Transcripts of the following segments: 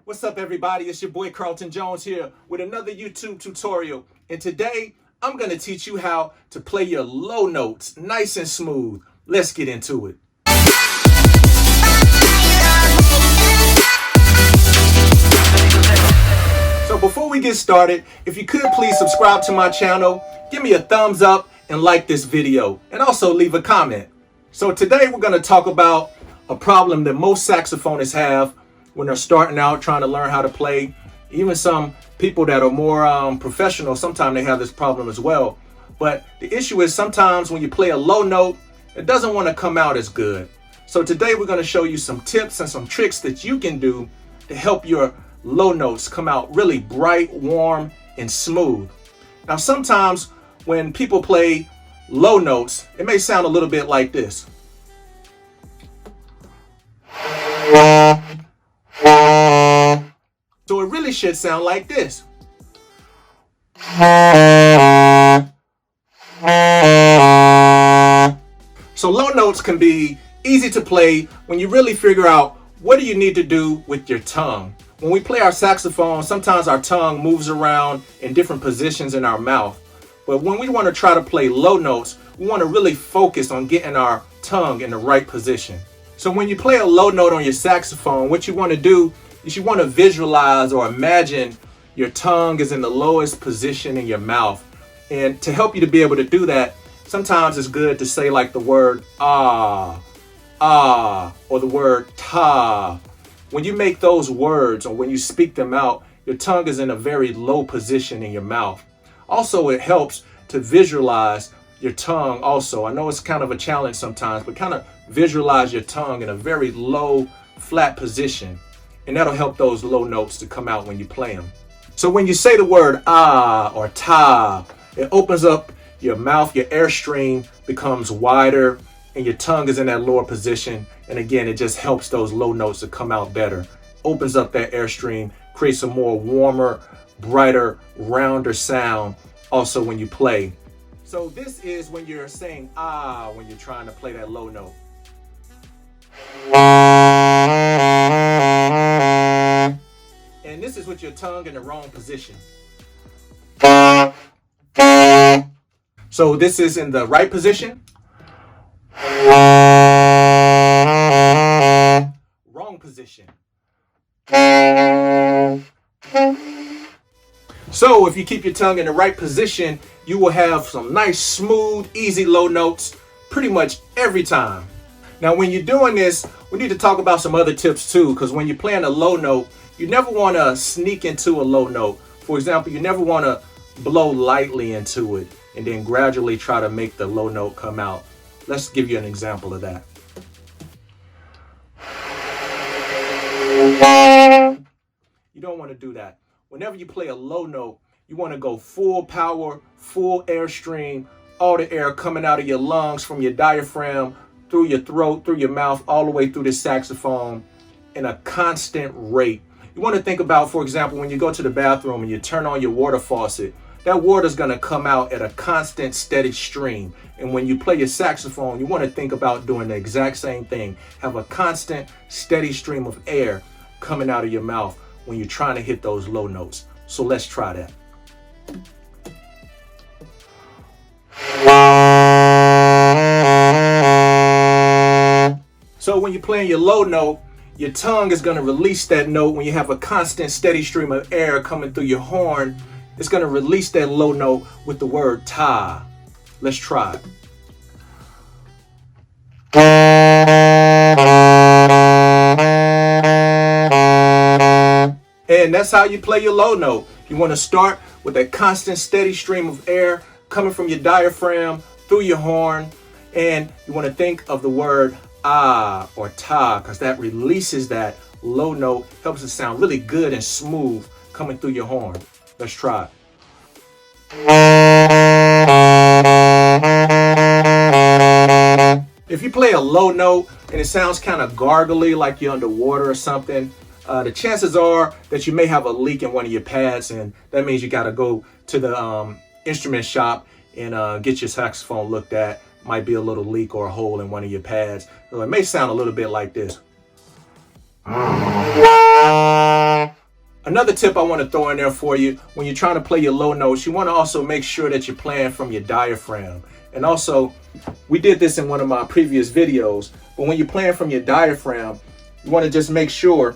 What's up, everybody? It's your boy Carlton Jones here with another YouTube tutorial. And today I'm going to teach you how to play your low notes nice and smooth. Let's get into it. So before we get started, if you could please subscribe to my channel, give me a thumbs up and like this video, and also leave a comment. So today we're going to talk about a problem that most saxophonists have when they're starting out trying to learn how to play. Even some people that are more professional, sometimes they have this problem as well. But the issue is sometimes when you play a low note, it doesn't want to come out as good. So today we're going to show you some tips and some tricks that you can do to help your low notes come out really bright, warm, and smooth. Now sometimes when people play low notes, it may sound a little bit like this. So it really should sound like this. So low notes can be easy to play when you really figure out what do you need to do with your tongue. When we play our saxophone, sometimes our tongue moves around in different positions in our mouth. But when we want to try to play low notes, we want to really focus on getting our tongue in the right position. So when you play a low note on your saxophone, what you want to do is you want to visualize or imagine your tongue is in the lowest position in your mouth. And to help you to be able to do that, sometimes it's good to say like the word ah, or the word ta. When you make those words or when you speak them out, your tongue is in a very low position in your mouth. Also, it helps to visualize your tongue also. I know it's kind of a challenge sometimes, but kind of visualize your tongue in a very low, flat position. And that'll help those low notes to come out when you play them. So when you say the word ah or ta, it opens up your mouth, your airstream becomes wider, and your tongue is in that lower position. And again, it just helps those low notes to come out better. Opens up that airstream, creates a more warmer, brighter, rounder sound also when you play. So this is when you're saying ah when you're trying to play that low note. And this is with your tongue in the wrong position. So this is in the right position. Wrong position. So if you keep your tongue in the right position, you will have some nice, smooth, easy low notes pretty much every time. Now, when you're doing this, we need to talk about some other tips too, because when you're playing a low note, you never want to sneak into a low note. For example, you never want to blow lightly into it and then gradually try to make the low note come out. Let's give you an example of that. You don't want to do that. Whenever you play a low note, you want to go full power, full airstream, all the air coming out of your lungs from your diaphragm, through your throat, through your mouth, all the way through the saxophone in a constant rate. You want to think about, for example, when you go to the bathroom and you turn on your water faucet, that water is going to come out at a constant, steady stream. And when you play your saxophone, you want to think about doing the exact same thing. Have a constant, steady stream of air coming out of your mouth when you're trying to hit those low notes. So let's try that. So when you're playing your low note, your tongue is going to release that note. When you have a constant, steady stream of air coming through your horn, it's going to release that low note with the word ta. Let's try. And that's how you play your low note. You want to start with that constant, steady stream of air coming from your diaphragm through your horn. And you want to think of the word ah or ta, because that releases that low note, helps it sound really good and smooth coming through your horn. Let's try. If you play a low note and it sounds kind of gargly, like you're underwater or something, the chances are that you may have a leak in one of your pads, and that means you got to go to the instrument shop and get your saxophone looked at. might be a little leak or a hole in one of your pads. So it may sound a little bit like this. Another tip I want to throw in there for you, when you're trying to play your low notes, you want to also make sure that you're playing from your diaphragm. And also, we did this in one of my previous videos, but when you're playing from your diaphragm, you want to just make sure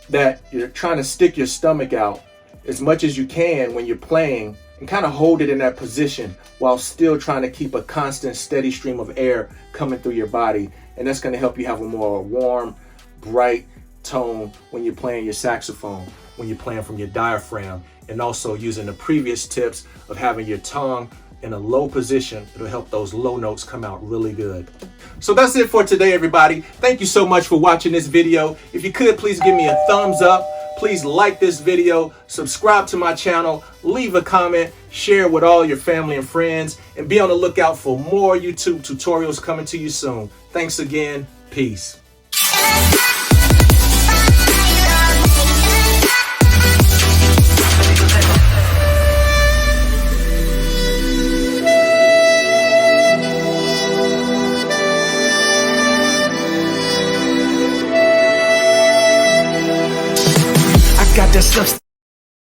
that you're trying to stick your stomach out as much as you can when you're playing and kind of hold it in that position while still trying to keep a constant, steady stream of air coming through your body. And that's going to help you have a more warm, bright tone when you're playing your saxophone, when you're playing from your diaphragm, and also using the previous tips of having your tongue in a low position. It'll help those low notes come out really good. So that's it for today, everybody. Thank you so much for watching this video. If you could, please give me a thumbs up. Please like this video, subscribe to my channel, leave a comment, share with all your family and friends, and be on the lookout for more YouTube tutorials coming to you soon. Thanks again. Peace. Got that substance.